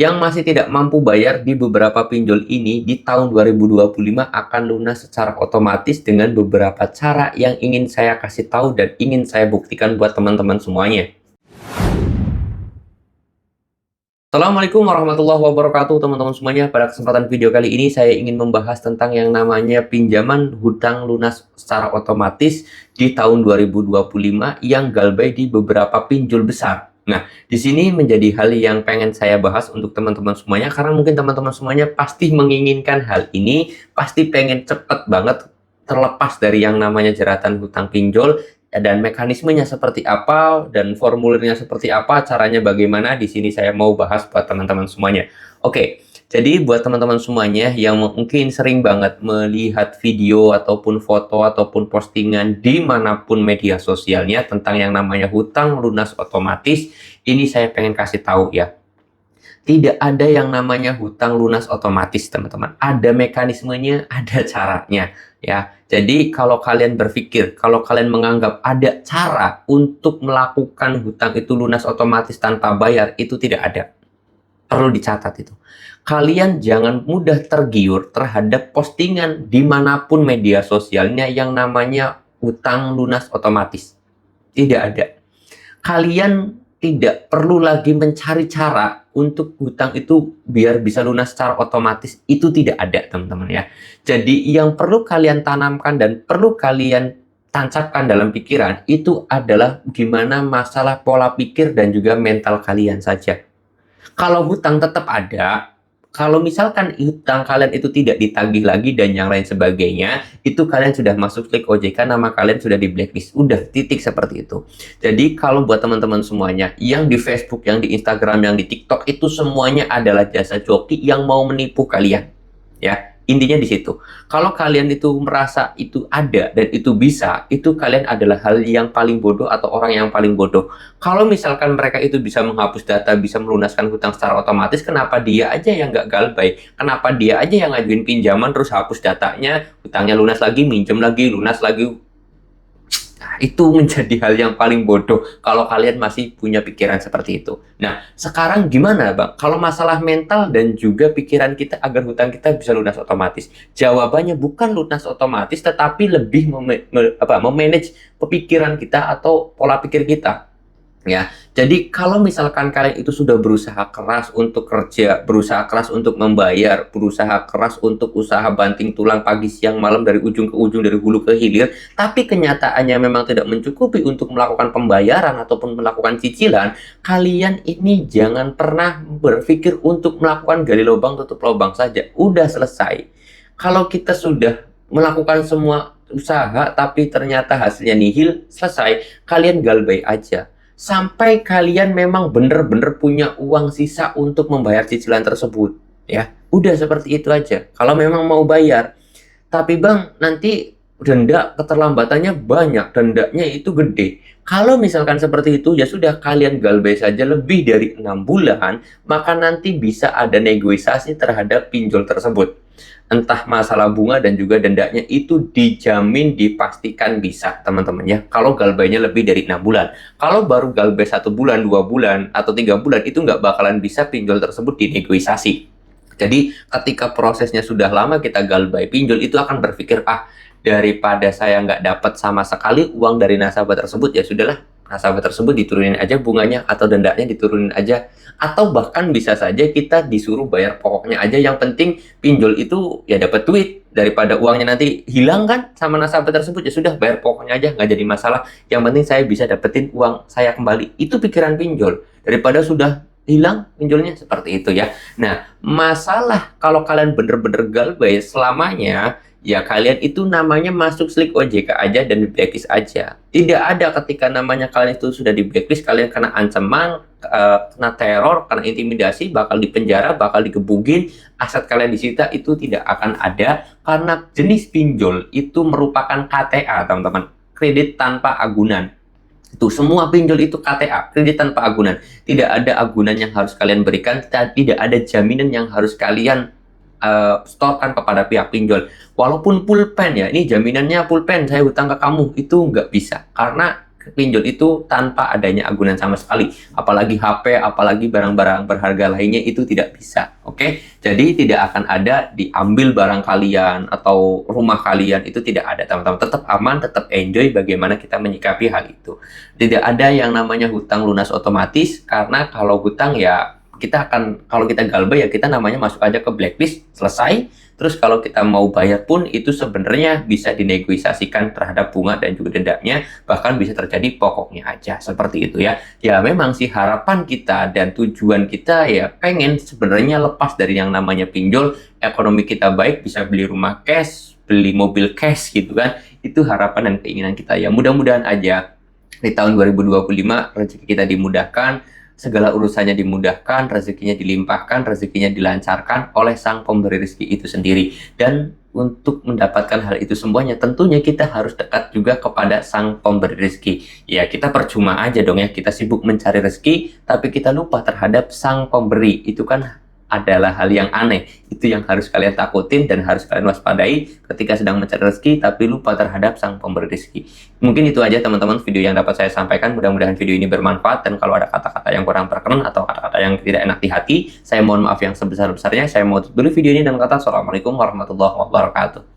Yang masih tidak mampu bayar di beberapa pinjol ini di tahun 2025 akan lunas secara otomatis dengan beberapa cara yang ingin saya kasih tahu dan ingin saya buktikan buat teman-teman semuanya. Assalamualaikum warahmatullahi wabarakatuh teman-teman semuanya. Pada kesempatan video kali ini saya ingin membahas tentang yang namanya pinjaman hutang lunas secara otomatis di tahun 2025 yang galbay di beberapa pinjol besar. Nah, di sini menjadi hal yang pengen saya bahas untuk teman-teman semuanya karena mungkin teman-teman semuanya pasti menginginkan hal ini, pasti pengen cepet banget terlepas dari yang namanya jeratan hutang pinjol, dan mekanismenya seperti apa dan formulirnya seperti apa, caranya bagaimana. Di sini saya mau bahas buat teman-teman semuanya. Oke, jadi buat teman-teman semuanya yang mungkin sering banget melihat video ataupun foto ataupun postingan dimanapun media sosialnya tentang yang namanya hutang lunas otomatis, ini saya pengen kasih tahu ya. Tidak ada yang namanya hutang lunas otomatis, teman-teman. Ada mekanismenya, ada caranya, ya. Jadi, kalau kalian berpikir, kalau kalian menganggap ada cara untuk melakukan hutang itu lunas otomatis tanpa bayar, itu tidak ada. Perlu dicatat itu. Kalian jangan mudah tergiur terhadap postingan dimanapun media sosialnya yang namanya hutang lunas otomatis. Tidak ada. Kalian tidak perlu lagi mencari cara untuk hutang itu biar bisa lunas secara otomatis. Itu tidak ada, teman-teman ya. Jadi yang perlu kalian tanamkan dan perlu kalian tancapkan dalam pikiran itu adalah gimana masalah pola pikir dan juga mental kalian saja. Kalau hutang tetap ada, kalau misalkan hutang kalian itu tidak ditagih lagi dan yang lain sebagainya, itu kalian sudah masuk klik OJK, nama kalian sudah di blacklist. Udah, titik seperti itu. Jadi kalau buat teman-teman semuanya, yang di Facebook, yang di Instagram, yang di TikTok, itu semuanya adalah jasa joki yang mau menipu kalian. Ya, intinya di situ. Kalau kalian itu merasa itu ada dan itu bisa, itu kalian adalah hal yang paling bodoh atau orang yang paling bodoh. Kalau misalkan mereka itu bisa menghapus data, bisa melunaskan hutang secara otomatis, kenapa dia aja yang nggak galbay? Kenapa dia aja yang ngajuin pinjaman terus hapus datanya, hutangnya lunas lagi, minjem lagi, lunas lagi? Nah, itu menjadi hal yang paling bodoh kalau kalian masih punya pikiran seperti itu. Nah, sekarang gimana, Bang? Kalau masalah mental dan juga pikiran kita agar hutang kita bisa lunas otomatis. Jawabannya bukan lunas otomatis, tetapi lebih memanage pemikiran kita atau pola pikir kita. Ya, jadi kalau misalkan kalian itu sudah berusaha keras untuk kerja, berusaha keras untuk membayar, berusaha keras untuk usaha banting tulang pagi siang malam dari ujung ke ujung, dari hulu ke hilir, tapi kenyataannya memang tidak mencukupi untuk melakukan pembayaran ataupun melakukan cicilan, kalian ini jangan pernah berpikir untuk melakukan gali lubang tutup lubang saja. Udah selesai. Kalau kita sudah melakukan semua usaha tapi ternyata hasilnya nihil, selesai, kalian galbay aja sampai kalian memang benar-benar punya uang sisa untuk membayar cicilan tersebut, ya. Udah seperti itu aja. Kalau memang mau bayar, tapi Bang, nanti denda keterlambatannya banyak, dendanya itu gede. Kalau misalkan seperti itu, ya sudah kalian galbay saja lebih dari 6 bulan, maka nanti bisa ada negosiasi terhadap pinjol tersebut. Entah masalah bunga dan juga dendanya itu dijamin dipastikan bisa, teman-teman ya. Kalau galbaynya lebih dari 6 bulan. Kalau baru galbay 1 bulan, 2 bulan, atau 3 bulan, itu nggak bakalan bisa pinjol tersebut dinegosiasi. Jadi ketika prosesnya sudah lama kita galbay pinjol itu akan berpikir, daripada saya nggak dapat sama sekali uang dari nasabah tersebut, ya sudahlah, nasabah tersebut diturunin aja bunganya atau dendanya diturunin aja. Atau bahkan bisa saja kita disuruh bayar pokoknya aja, yang penting pinjol itu ya dapat duit, daripada uangnya nanti hilang kan sama nasabah tersebut, ya sudah bayar pokoknya aja, nggak jadi masalah, yang penting saya bisa dapetin uang saya kembali. Itu pikiran pinjol, daripada sudah hilang pinjolnya, seperti itu ya. Nah, masalah kalau kalian bener-bener galbay selamanya, ya kalian itu namanya masuk slik OJK aja dan di blacklist aja. Tidak ada ketika namanya kalian itu sudah di blacklist, kalian kena ancaman, kena teror, kena intimidasi, bakal dipenjara, bakal digebukin, aset kalian disita, itu tidak akan ada. Karena jenis pinjol itu merupakan KTA, teman-teman. Kredit tanpa agunan. Itu semua pinjol itu KTA, kredit tanpa agunan. Tidak ada agunan yang harus kalian berikan, tidak ada jaminan yang harus kalian setorkan kepada pihak pinjol. Walaupun pulpen ya, ini jaminannya pulpen, saya hutang ke kamu, itu nggak bisa. Karena pinjol itu tanpa adanya agunan sama sekali. Apalagi HP, apalagi barang-barang berharga lainnya itu tidak bisa. Oke, jadi tidak akan ada diambil barang kalian atau rumah kalian, itu tidak ada teman-teman. Tetap aman, tetap enjoy bagaimana kita menyikapi hal itu. Tidak ada yang namanya hutang lunas otomatis, karena kalau hutang ya kita akan, kalau kita galbay ya kita namanya masuk aja ke blacklist, selesai. Terus kalau kita mau bayar pun itu sebenarnya bisa dinegosiasikan terhadap bunga dan juga dendanya, bahkan bisa terjadi pokoknya aja, seperti itu ya. Ya memang sih harapan kita dan tujuan kita ya pengen sebenarnya lepas dari yang namanya pinjol, ekonomi kita baik, bisa beli rumah cash, beli mobil cash gitu kan. Itu harapan dan keinginan kita ya. Mudah-mudahan aja di tahun 2025 rezeki kita dimudahkan, segala urusannya dimudahkan, rezekinya dilimpahkan, rezekinya dilancarkan oleh sang pemberi rezeki itu sendiri. Dan untuk mendapatkan hal itu semuanya, tentunya kita harus dekat juga kepada sang pemberi rezeki. Ya, kita percuma aja dong ya, kita sibuk mencari rezeki, tapi kita lupa terhadap sang pemberi. Itu kan adalah hal yang aneh. Itu yang harus kalian takutin dan harus kalian waspadai ketika sedang mencari rezeki, tapi lupa terhadap sang pemberi rezeki. Mungkin itu aja teman-teman video yang dapat saya sampaikan. Mudah-mudahan video ini bermanfaat, dan kalau ada kata-kata yang kurang berkenan atau kata-kata yang tidak enak di hati, saya mohon maaf yang sebesar-besarnya. Saya mau tutup dulu video ini dengan kata Assalamualaikum warahmatullahi wabarakatuh.